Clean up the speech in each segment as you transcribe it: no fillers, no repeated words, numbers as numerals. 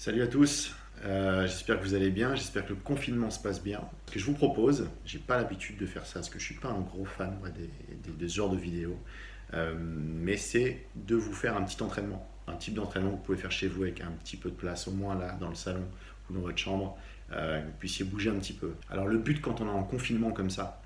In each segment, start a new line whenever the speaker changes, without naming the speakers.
Salut à tous, j'espère que vous allez bien, j'espère que le confinement se passe bien. Ce que je vous propose, j'ai pas l'habitude de faire ça parce que je suis pas un gros fan moi, de ce genre de vidéos, mais c'est de vous faire un petit entraînement. Un type d'entraînement que vous pouvez faire chez vous avec un petit peu de place, au moins là dans le salon ou dans votre chambre, que vous puissiez bouger un petit peu. Alors le but quand on est en confinement comme ça,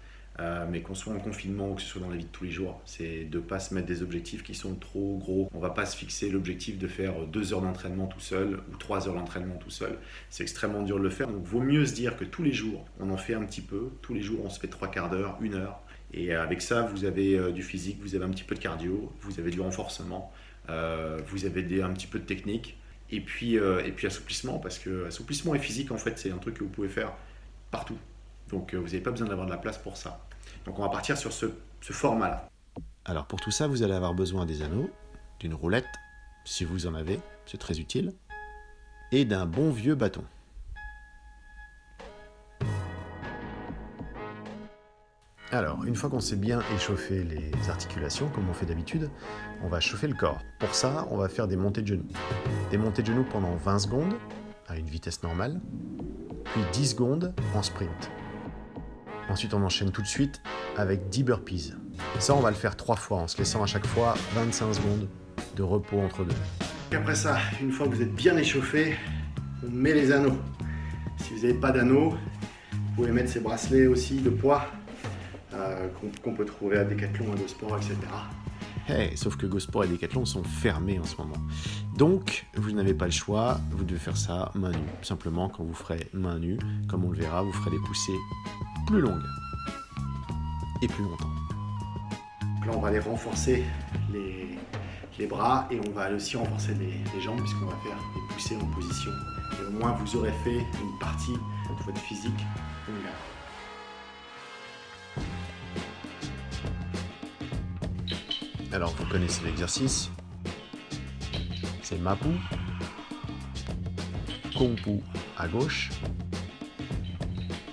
mais qu'on soit en confinement ou que ce soit dans la vie de tous les jours, c'est de ne pas se mettre des objectifs qui sont trop gros. On ne va pas se fixer l'objectif de faire 2 heures d'entraînement tout seul ou 3 heures d'entraînement tout seul. C'est extrêmement dur de le faire. Donc vaut mieux se dire que tous les jours, on en fait un petit peu. Tous les jours, on se fait 3/4 d'heure, 1 heure. Et avec ça, vous avez du physique, vous avez un petit peu de cardio, vous avez du renforcement, vous avez un petit peu de technique. Et puis assouplissement, parce que assouplissement et physique, en fait, c'est un truc que vous pouvez faire partout. Donc vous n'avez pas besoin d'avoir de la place pour ça. Donc on va partir sur ce format-là.
Alors pour tout ça, vous allez avoir besoin des anneaux, d'une roulette, si vous en avez, c'est très utile, et d'un bon vieux bâton. Alors, une fois qu'on s'est bien échauffé les articulations, comme on fait d'habitude, on va chauffer le corps. Pour ça, on va faire des montées de genoux. Des montées de genoux pendant 20 secondes, à une vitesse normale, puis 10 secondes en sprint. Ensuite, on enchaîne tout de suite avec 10 burpees. Ça, on va le faire 3 fois, en se laissant à chaque fois 25 secondes de repos entre deux.
Et après ça, une fois que vous êtes bien échauffé, on met les anneaux. Si vous n'avez pas d'anneaux, vous pouvez mettre ces bracelets aussi de poids qu'on peut trouver à Decathlon, à GoSport, etc.
Hey, sauf que GoSport et Decathlon sont fermés en ce moment. Donc, vous n'avez pas le choix, vous devez faire ça main nue. Simplement, quand vous ferez main nue, comme on le verra, vous ferez des poussées plus longues et plus longtemps.
Donc là, on va aller renforcer les bras et on va aussi renforcer les jambes puisqu'on va faire des poussées en position. Et au moins, vous aurez fait une partie de votre physique longue.
Alors, vous connaissez l'exercice. C'est Mapu, Kung Fu à gauche,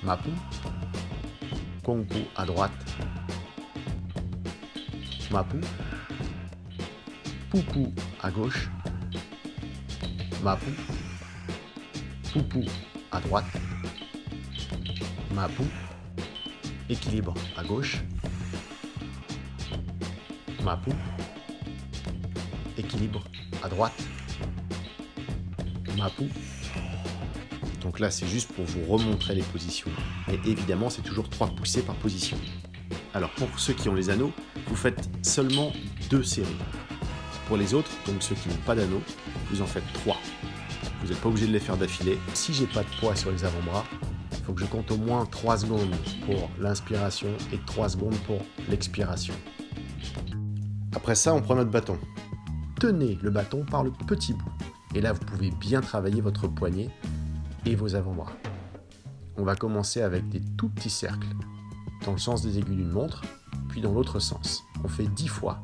Mapu, Kung Fu à droite, Mapu, Pupu à gauche, Mapu, Pupu à droite, Mapu, équilibre à gauche, Mapu, équilibre à droite, Mapu. Donc là, c'est juste pour vous remontrer les positions. Et évidemment, c'est toujours 3 poussées par position. Alors pour ceux qui ont les anneaux, vous faites seulement 2 séries. Pour les autres, donc ceux qui n'ont pas d'anneaux, vous en faites 3. Vous n'êtes pas obligé de les faire d'affilée. Si j'ai pas de poids sur les avant-bras, il faut que je compte au moins 3 secondes pour l'inspiration et 3 secondes pour l'expiration. Après ça, on prend notre bâton. Tenez le bâton par le petit bout. Et là, vous pouvez bien travailler votre poignet et vos avant-bras. On va commencer avec des tout petits cercles, dans le sens des aiguilles d'une montre, puis dans l'autre sens. On fait 10 fois.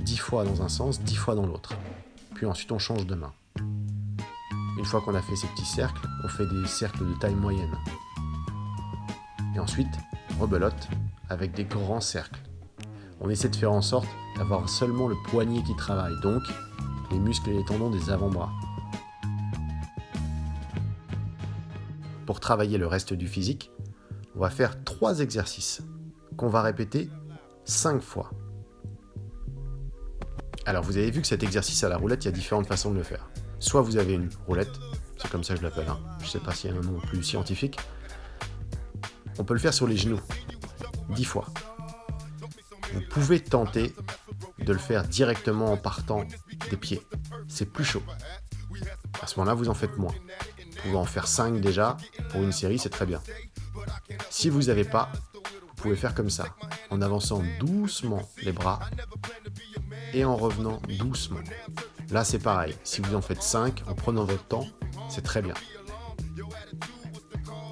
10 fois dans un sens, 10 fois dans l'autre. Puis ensuite, on change de main. Une fois qu'on a fait ces petits cercles, on fait des cercles de taille moyenne. Et ensuite, rebelote avec des grands cercles. On essaie de faire en sorte d'avoir seulement le poignet qui travaille, donc les muscles et les tendons des avant-bras. Pour travailler le reste du physique, on va faire 3 exercices qu'on va répéter 5 fois. Alors vous avez vu que cet exercice à la roulette, il y a différentes façons de le faire. Soit vous avez une roulette, c'est comme ça que je l'appelle, je ne sais pas s'il y a un nom plus scientifique. On peut le faire sur les genoux, 10 fois. Vous pouvez tenter de le faire directement en partant des pieds. C'est plus chaud. À ce moment-là, vous en faites moins. Vous pouvez en faire 5 déjà. Pour une série, c'est très bien. Si vous n'avez pas, vous pouvez faire comme ça, en avançant doucement les bras et en revenant doucement. Là, c'est pareil. Si vous en faites 5, en prenant votre temps, c'est très bien.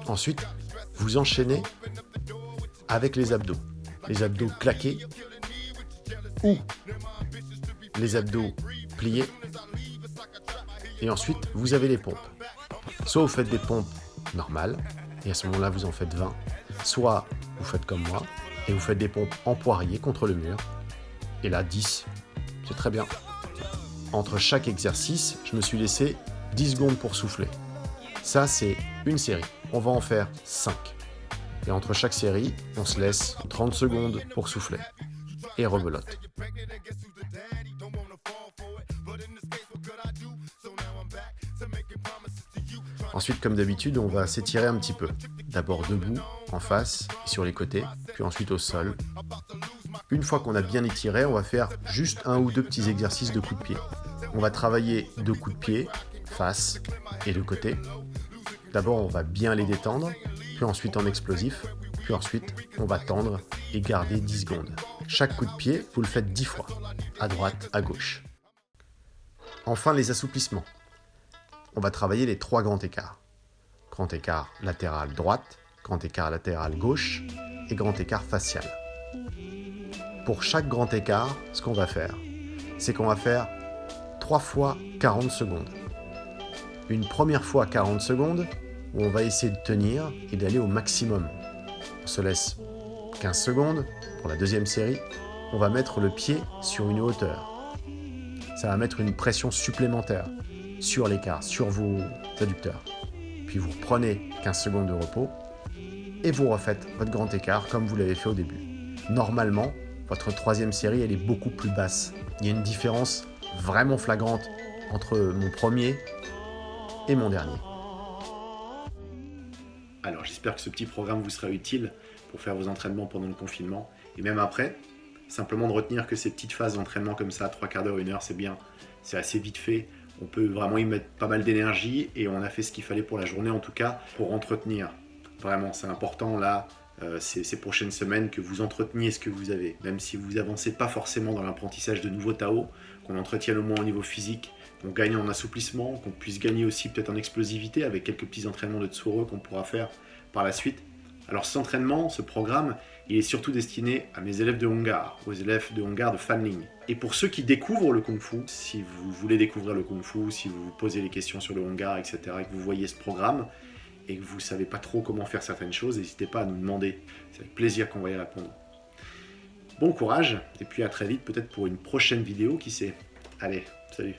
Ensuite, vous enchaînez avec les abdos. Les abdos claqués ou les abdos pliés. Et ensuite, vous avez les pompes. Soit vous faites des pompes normales, et à ce moment-là, vous en faites 20. Soit vous faites comme moi, et vous faites des pompes en poirier contre le mur. Et là, 10. C'est très bien. Entre chaque exercice, je me suis laissé 10 secondes pour souffler. Ça, c'est une série. On va en faire 5. Et entre chaque série, on se laisse 30 secondes pour souffler. Et rebelote. Ensuite, comme d'habitude, on va s'étirer un petit peu. D'abord debout, en face, et sur les côtés, puis ensuite au sol. Une fois qu'on a bien étiré, on va faire juste 1 ou 2 petits exercices de coups de pied. On va travailler 2 coups de pied, face et de côté. D'abord, on va bien les détendre, puis ensuite en explosif, puis ensuite, on va tendre et garder 10 secondes. Chaque coup de pied, vous le faites 10 fois, à droite, à gauche. Enfin, les assouplissements. On va travailler les 3 grands écarts. Grand écart latéral droite, grand écart latéral gauche et grand écart facial. Pour chaque grand écart, ce qu'on va faire, c'est qu'on va faire 3 fois 40 secondes. Une première fois 40 secondes, où on va essayer de tenir et d'aller au maximum. On se laisse 15 secondes. Pour la deuxième série, on va mettre le pied sur une hauteur. Ça va mettre une pression supplémentaire sur l'écart, sur vos adducteurs. Puis vous reprenez 15 secondes de repos et vous refaites votre grand écart comme vous l'avez fait au début. Normalement, votre troisième série, elle est beaucoup plus basse. Il y a une différence vraiment flagrante entre mon premier et mon dernier.
Alors j'espère que ce petit programme vous sera utile pour faire vos entraînements pendant le confinement et même après. Simplement de retenir que ces petites phases d'entraînement comme ça, 3 quarts d'heure, 1 heure, c'est bien. C'est assez vite fait. On peut vraiment y mettre pas mal d'énergie et on a fait ce qu'il fallait pour la journée en tout cas pour entretenir. Vraiment, c'est important là, ces prochaines semaines que vous entreteniez ce que vous avez. Même si vous avancez pas forcément dans l'apprentissage de nouveaux Tao, qu'on entretienne au moins au niveau physique, qu'on gagne en assouplissement, qu'on puisse gagner aussi peut-être en explosivité avec quelques petits entraînements de Tsuro qu'on pourra faire par la suite. Alors cet entraînement, ce programme, il est surtout destiné à mes élèves de Honggar, aux élèves de Honggar de Fanling. Et pour ceux qui découvrent le Kung Fu, si vous voulez découvrir le Kung Fu, si vous vous posez des questions sur le Honggar, etc., et que vous voyez ce programme, et que vous ne savez pas trop comment faire certaines choses, n'hésitez pas à nous demander. C'est avec plaisir qu'on va y répondre. Bon courage, et puis à très vite, peut-être pour une prochaine vidéo, qui sait. Allez, salut.